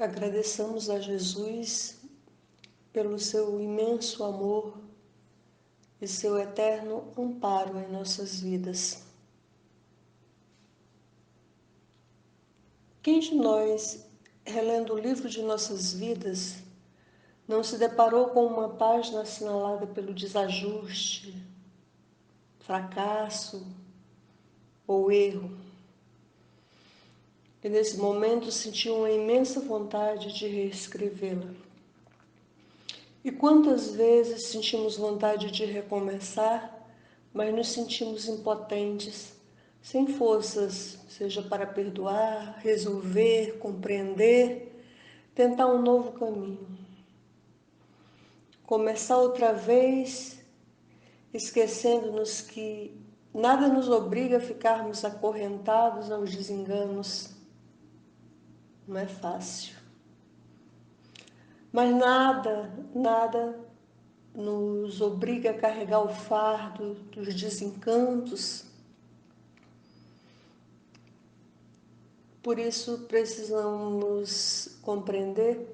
Agradeçamos a Jesus pelo seu imenso amor e seu eterno amparo em nossas vidas. Quem de nós, relendo o livro de nossas vidas, não se deparou com uma página assinalada pelo desajuste, fracasso ou erro? E nesse momento sentiu uma imensa vontade de reescrevê-la. E quantas vezes sentimos vontade de recomeçar, mas nos sentimos impotentes, sem forças, seja para perdoar, resolver, compreender, tentar um novo caminho. Começar outra vez, esquecendo-nos que nada nos obriga a ficarmos acorrentados aos desenganos. Não é fácil. Mas nada nos obriga a carregar o fardo dos desencantos. Por isso precisamos compreender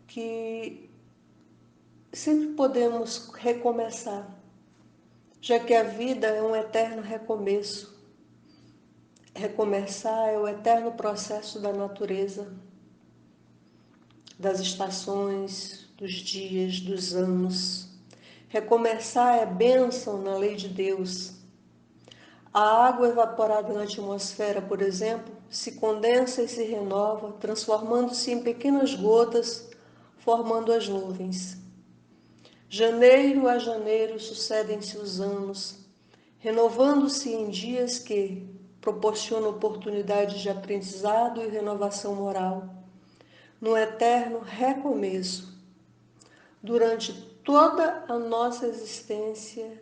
que sempre podemos recomeçar, já que a vida é um eterno recomeço. Recomeçar é o eterno processo da natureza, das estações, dos dias, dos anos. Recomeçar é bênção na lei de Deus. A água evaporada na atmosfera, por exemplo, se condensa e se renova, transformando-se em pequenas gotas, formando as nuvens. Janeiro a janeiro sucedem-se os anos, renovando-se em dias que proporcionam oportunidades de aprendizado e renovação moral, num eterno recomeço. Durante toda a nossa existência,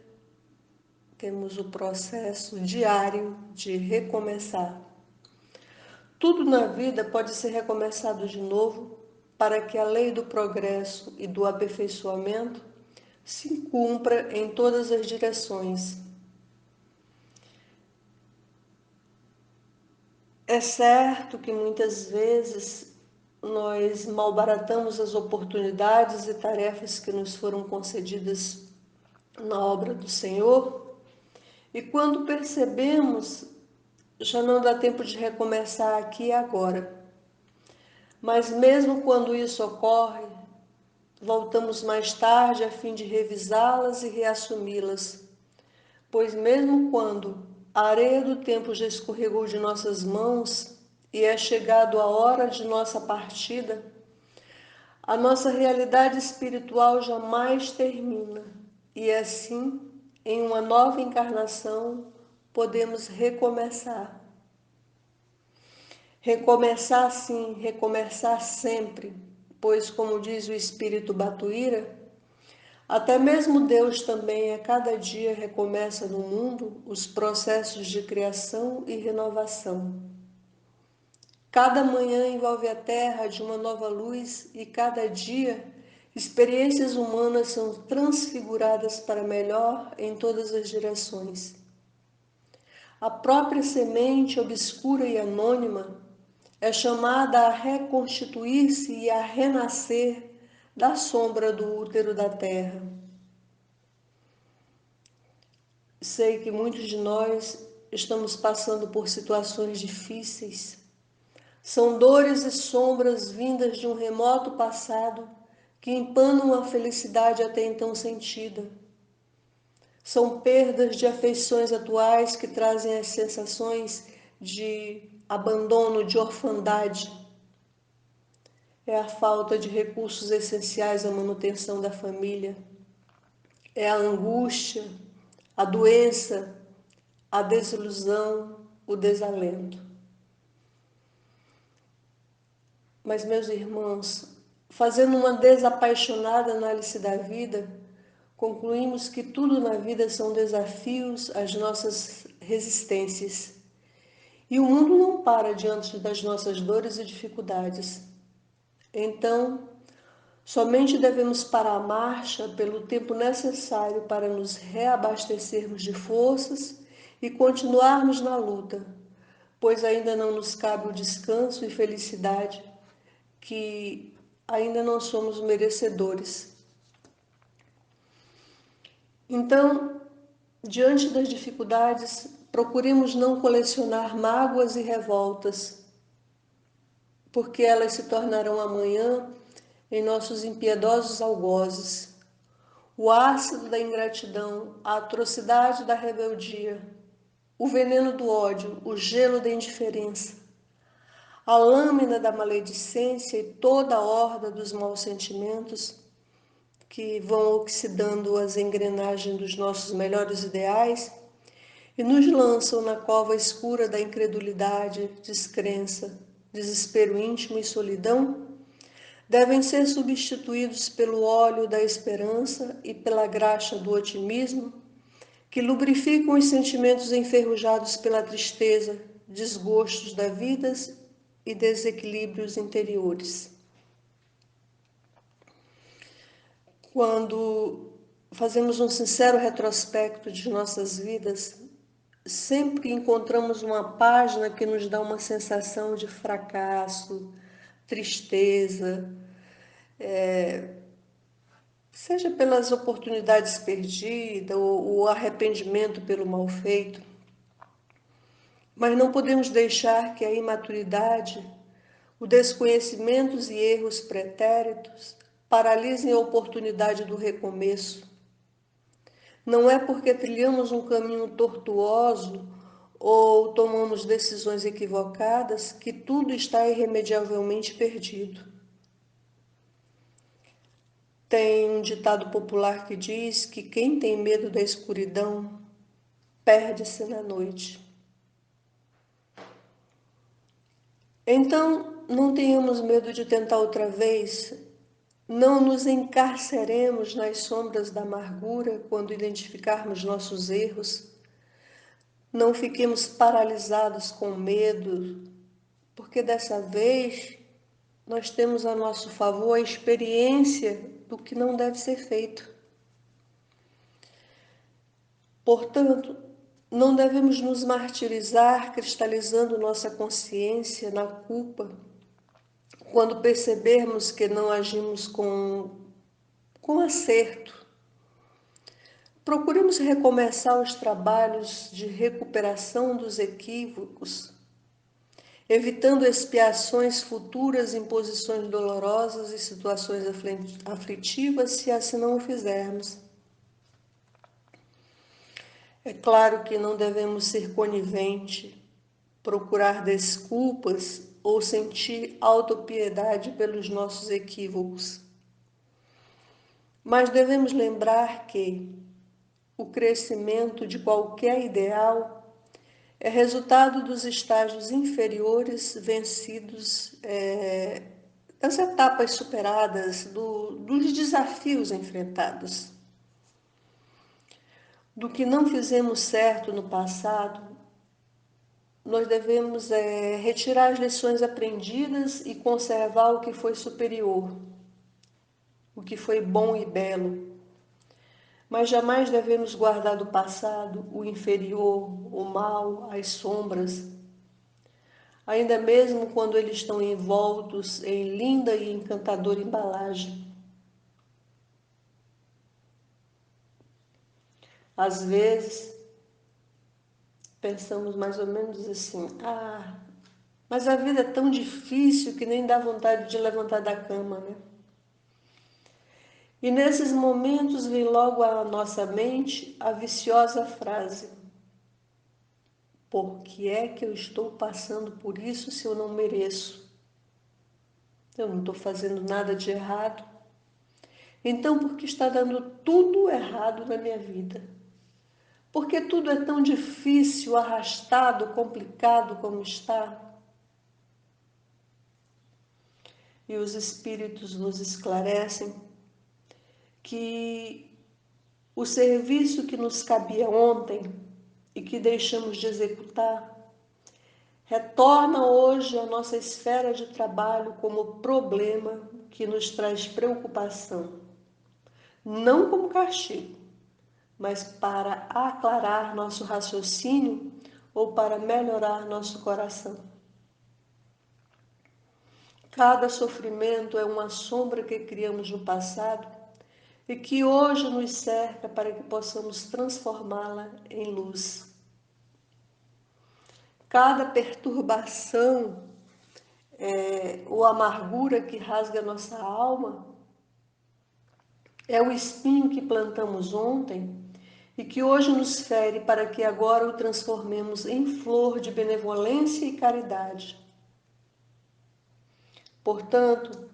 temos o processo diário de recomeçar. Tudo na vida pode ser recomeçado de novo para que a lei do progresso e do aperfeiçoamento se cumpra em todas as direções. É certo que muitas vezes nós malbaratamos as oportunidades e tarefas que nos foram concedidas na obra do Senhor, e quando percebemos, já não dá tempo de recomeçar aqui e agora. Mas mesmo quando isso ocorre, voltamos mais tarde a fim de revisá-las e reassumi-las, pois mesmo quando a areia do tempo já escorregou de nossas mãos e é chegado a hora de nossa partida, a nossa realidade espiritual jamais termina, e assim, em uma nova encarnação, podemos recomeçar. Recomeçar sim, recomeçar sempre, pois, como diz o Espírito Batuíra, até mesmo Deus também a cada dia recomeça no mundo os processos de criação e renovação. Cada manhã envolve a terra de uma nova luz e cada dia experiências humanas são transfiguradas para melhor em todas as direções. A própria semente obscura e anônima é chamada a reconstituir-se e a renascer da sombra do útero da terra. Sei que muitos de nós estamos passando por situações difíceis. São dores e sombras vindas de um remoto passado que empanam a felicidade até então sentida. São perdas de afeições atuais que trazem as sensações de abandono, de orfandade. É a falta de recursos essenciais à manutenção da família. É a angústia, a doença, a desilusão, o desalento. Mas, meus irmãos, fazendo uma desapaixonada análise da vida, concluímos que tudo na vida são desafios às nossas resistências. E o mundo não para diante das nossas dores e dificuldades. Então, somente devemos parar a marcha pelo tempo necessário para nos reabastecermos de forças e continuarmos na luta, pois ainda não nos cabe o descanso e felicidade que ainda não somos merecedores. Então, diante das dificuldades, procuremos não colecionar mágoas e revoltas, porque elas se tornarão amanhã em nossos impiedosos algozes. O ácido da ingratidão, a atrocidade da rebeldia, o veneno do ódio, o gelo da indiferença, a lâmina da maledicência e toda a horda dos maus sentimentos que vão oxidando as engrenagens dos nossos melhores ideais e nos lançam na cova escura da incredulidade, descrença, desespero íntimo e solidão, devem ser substituídos pelo óleo da esperança e pela graxa do otimismo, que lubrificam os sentimentos enferrujados pela tristeza, desgostos da vida e desequilíbrios interiores. Quando fazemos um sincero retrospecto de nossas vidas, sempre encontramos uma página que nos dá uma sensação de fracasso, tristeza, seja pelas oportunidades perdidas ou o arrependimento pelo mal feito. Mas não podemos deixar que a imaturidade, o desconhecimentos e erros pretéritos paralisem a oportunidade do recomeço. Não é porque trilhamos um caminho tortuoso ou tomamos decisões equivocadas que tudo está irremediavelmente perdido. Tem um ditado popular que diz que quem tem medo da escuridão perde-se na noite. Então, não tenhamos medo de tentar outra vez, não nos encarceremos nas sombras da amargura quando identificarmos nossos erros, não fiquemos paralisados com medo, porque dessa vez nós temos a nosso favor a experiência do que não deve ser feito. Portanto, não devemos nos martirizar cristalizando nossa consciência na culpa quando percebermos que não agimos com acerto. Procuremos recomeçar os trabalhos de recuperação dos equívocos, evitando expiações futuras em posições dolorosas e situações aflitivas, se assim não o fizermos. É claro que não devemos ser coniventes, procurar desculpas ou sentir autopiedade pelos nossos equívocos. Mas devemos lembrar que o crescimento de qualquer ideal é resultado dos estágios inferiores vencidos, das etapas superadas, dos desafios enfrentados. Do que não fizemos certo no passado, nós devemos retirar as lições aprendidas e conservar o que foi superior, o que foi bom e belo. Mas jamais devemos guardar do passado o inferior, o mal, as sombras, ainda mesmo quando eles estão envoltos em linda e encantadora embalagem. Às vezes, pensamos mais ou menos assim, mas a vida é tão difícil que nem dá vontade de levantar da cama, né? E nesses momentos vem logo à nossa mente a viciosa frase: por que é que eu estou passando por isso se eu não mereço? Eu não estou fazendo nada de errado. Então, por que está dando tudo errado na minha vida? Por que tudo é tão difícil, arrastado, complicado como está? E os espíritos nos esclarecem que o serviço que nos cabia ontem e que deixamos de executar retorna hoje à nossa esfera de trabalho como problema que nos traz preocupação, não como castigo, mas para aclarar nosso raciocínio ou para melhorar nosso coração. Cada sofrimento é uma sombra que criamos no passado e que hoje nos cerca para que possamos transformá-la em luz. Cada perturbação ou amargura que rasga nossa alma é o espinho que plantamos ontem e que hoje nos fere para que agora o transformemos em flor de benevolência e caridade. Portanto,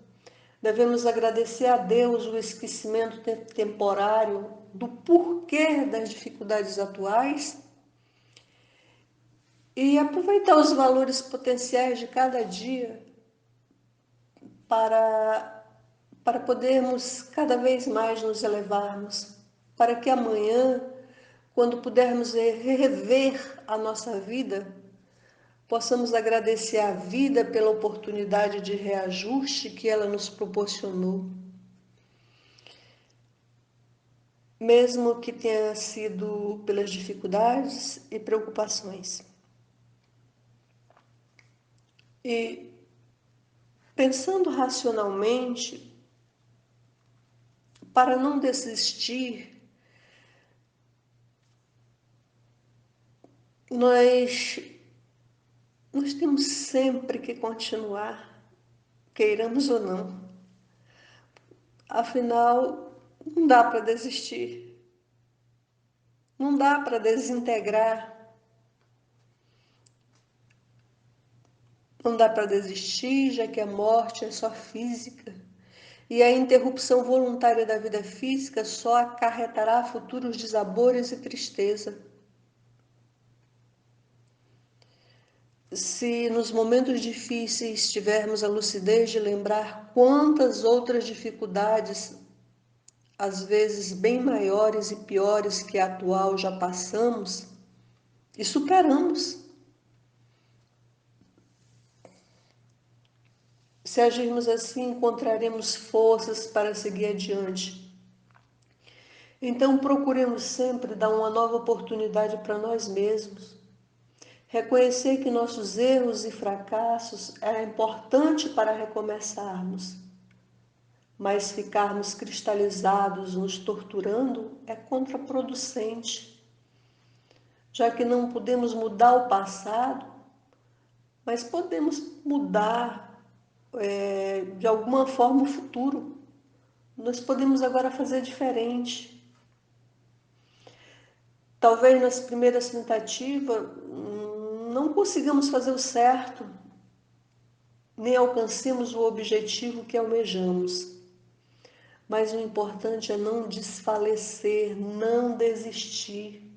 devemos agradecer a Deus o esquecimento temporário do porquê das dificuldades atuais e aproveitar os valores potenciais de cada dia para, para podermos cada vez mais nos elevarmos, para que amanhã, quando pudermos rever a nossa vida, possamos agradecer à vida pela oportunidade de reajuste que ela nos proporcionou, mesmo que tenha sido pelas dificuldades e preocupações. E pensando racionalmente, para não desistir, nós temos sempre que continuar, queiramos ou não. Afinal, não dá para desistir, não dá para desintegrar, não dá para desistir, já que a morte é só física. E a interrupção voluntária da vida física só acarretará futuros desabores e tristeza. Se nos momentos difíceis tivermos a lucidez de lembrar quantas outras dificuldades, às vezes bem maiores e piores que a atual, já passamos e superamos. Se agirmos assim, encontraremos forças para seguir adiante. Então, procuremos sempre dar uma nova oportunidade para nós mesmos. Reconhecer que nossos erros e fracassos é importante para recomeçarmos, mas ficarmos cristalizados, nos torturando, é contraproducente, já que não podemos mudar o passado, mas podemos mudar de alguma forma o futuro. Nós podemos agora fazer diferente. Talvez nas primeiras tentativas não consigamos fazer o certo, nem alcancemos o objetivo que almejamos. Mas o importante é não desfalecer, não desistir.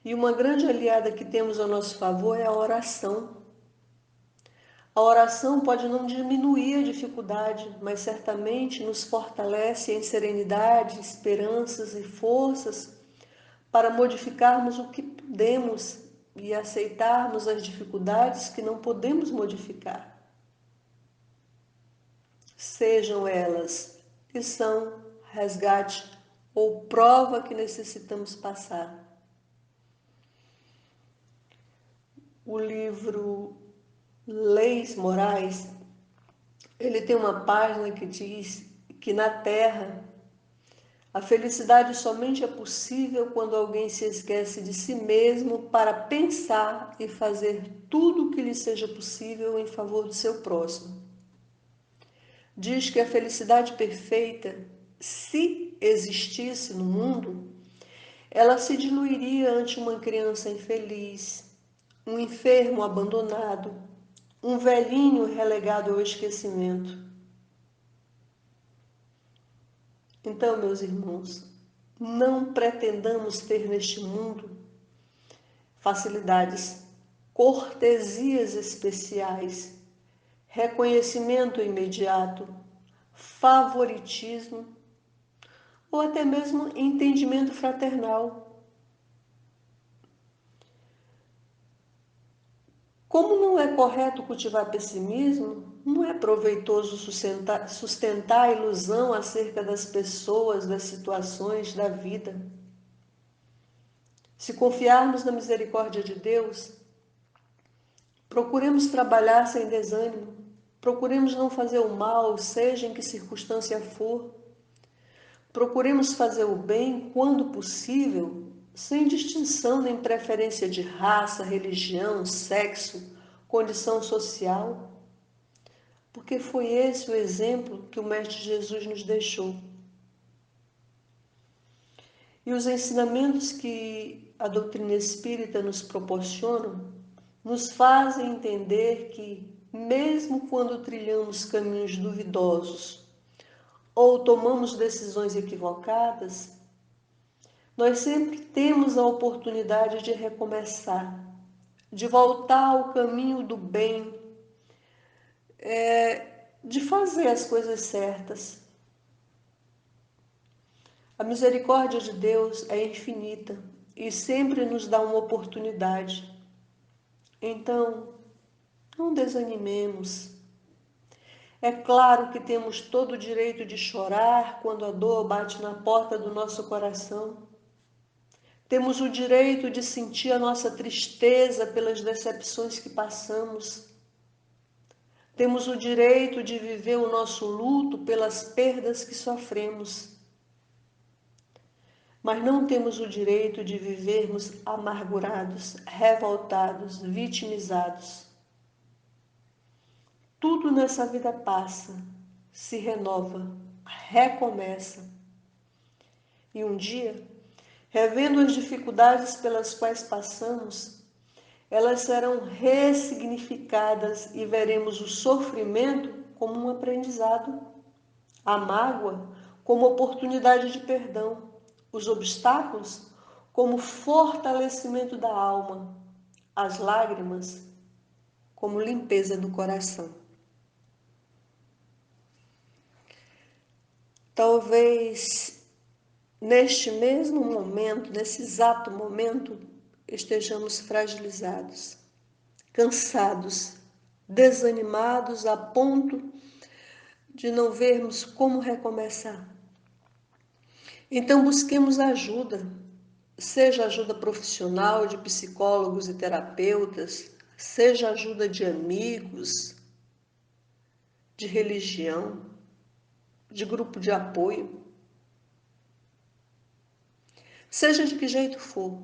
E uma grande aliada que temos a nosso favor é a oração. A oração pode não diminuir a dificuldade, mas certamente nos fortalece em serenidade, esperanças e forças para modificarmos o que podemos e aceitarmos as dificuldades que não podemos modificar. Sejam elas lição, resgate ou prova que necessitamos passar. O livro Leis Morais, ele tem uma página que diz que na Terra a felicidade somente é possível quando alguém se esquece de si mesmo para pensar e fazer tudo o que lhe seja possível em favor do seu próximo. Diz que a felicidade perfeita, se existisse no mundo, ela se diluiria ante uma criança infeliz, um enfermo abandonado, um velhinho relegado ao esquecimento. Então, meus irmãos, não pretendamos ter neste mundo facilidades, cortesias especiais, reconhecimento imediato, favoritismo ou até mesmo entendimento fraternal. Como não é correto cultivar pessimismo, não é proveitoso sustentar a ilusão acerca das pessoas, das situações, da vida. Se confiarmos na misericórdia de Deus, Procuremos trabalhar sem desânimo. Procuremos não fazer o mal, seja em que circunstância for. Procuremos fazer o bem quando possível, sem distinção nem preferência de raça, religião, sexo, condição social, porque foi esse o exemplo que o Mestre Jesus nos deixou. E os ensinamentos que a doutrina espírita nos proporciona nos fazem entender que, mesmo quando trilhamos caminhos duvidosos ou tomamos decisões equivocadas, nós sempre temos a oportunidade de recomeçar, de voltar ao caminho do bem, de fazer as coisas certas. A misericórdia de Deus é infinita e sempre nos dá uma oportunidade. Então, não desanimemos. É claro que temos todo o direito de chorar quando a dor bate na porta do nosso coração. Temos o direito de sentir a nossa tristeza pelas decepções que passamos. Temos o direito de viver o nosso luto pelas perdas que sofremos. Mas não temos o direito de vivermos amargurados, revoltados, vitimizados. Tudo nessa vida passa, se renova, recomeça. E um dia, revendo as dificuldades pelas quais passamos, elas serão ressignificadas e veremos o sofrimento como um aprendizado, a mágoa como oportunidade de perdão, os obstáculos como fortalecimento da alma, as lágrimas como limpeza do coração. Talvez neste mesmo momento, nesse exato momento, estejamos fragilizados, cansados, desanimados a ponto de não vermos como recomeçar. Então busquemos ajuda, seja ajuda profissional de psicólogos e terapeutas, seja ajuda de amigos, de religião, de grupo de apoio. Seja de que jeito for,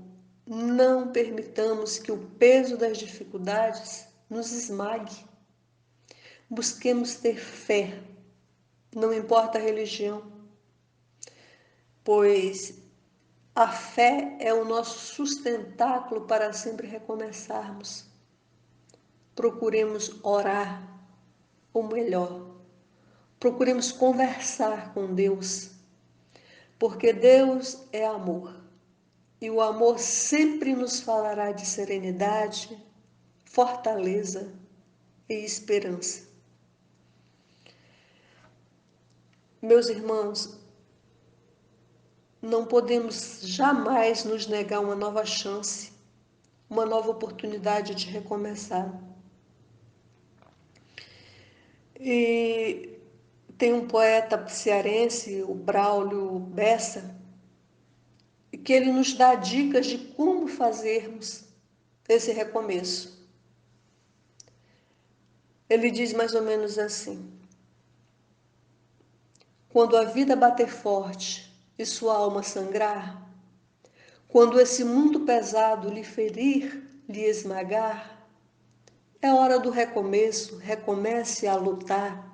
não permitamos que o peso das dificuldades nos esmague. Busquemos ter fé, não importa a religião, pois a fé é o nosso sustentáculo para sempre recomeçarmos. Procuremos orar, ou melhor, procuremos conversar com Deus, porque Deus é amor. E o amor sempre nos falará de serenidade, fortaleza e esperança. Meus irmãos, não podemos jamais nos negar uma nova chance, uma nova oportunidade de recomeçar. E tem um poeta cearense, o Braulio Bessa, que ele nos dá dicas de como fazermos esse recomeço. Ele diz mais ou menos assim: quando a vida bater forte e sua alma sangrar, quando esse mundo pesado lhe ferir, lhe esmagar, é hora do recomeço, recomece a lutar.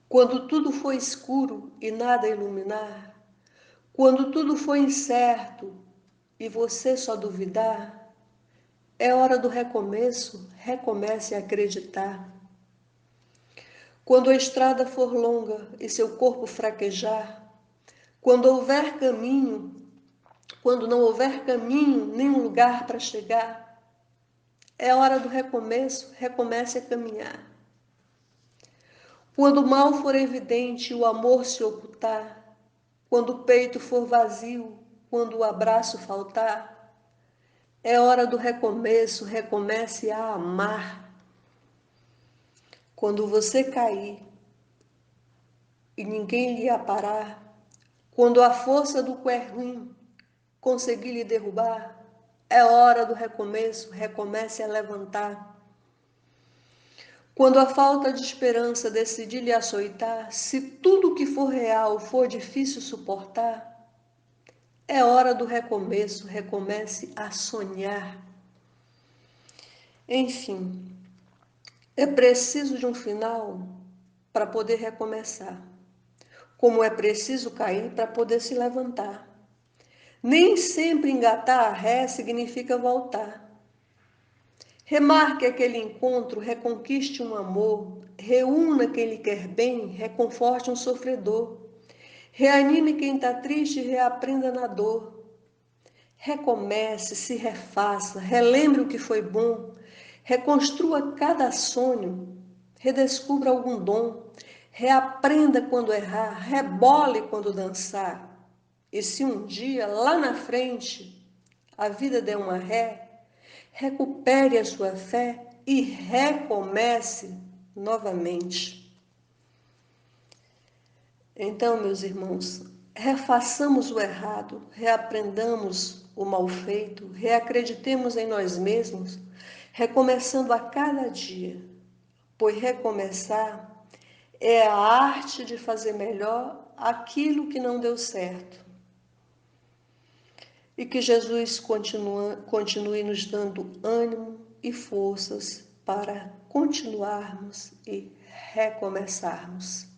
Quando tudo for escuro e nada iluminar, quando tudo for incerto e você só duvidar, é hora do recomeço, recomece a acreditar. Quando a estrada for longa e seu corpo fraquejar, quando não houver caminho, nenhum lugar para chegar, é hora do recomeço, recomece a caminhar. Quando o mal for evidente e o amor se ocultar, quando o peito for vazio, quando o abraço faltar, é hora do recomeço, recomece a amar. Quando você cair e ninguém lhe aparar, quando a força do que é ruim conseguir lhe derrubar, É hora do recomeço, recomece a levantar. Quando a falta de esperança decidir lhe açoitar, se tudo que for real for difícil suportar, é hora do recomeço, recomece a sonhar. Enfim, é preciso de um final para poder recomeçar, como é preciso cair para poder se levantar. Nem sempre engatar a ré significa voltar. Remarque aquele encontro, reconquiste um amor, reúna quem lhe quer bem, reconforte um sofredor. Reanime quem está triste e reaprenda na dor. Recomece, se refaça, relembre o que foi bom, reconstrua cada sonho, redescubra algum dom, reaprenda quando errar, rebole quando dançar. E se um dia, lá na frente, a vida der uma ré, recupere a sua fé e recomece novamente. Então, meus irmãos, refaçamos o errado, reaprendamos o mal feito, reacreditemos em nós mesmos, recomeçando a cada dia, pois recomeçar é a arte de fazer melhor aquilo que não deu certo. E que Jesus continue nos dando ânimo e forças para continuarmos e recomeçarmos.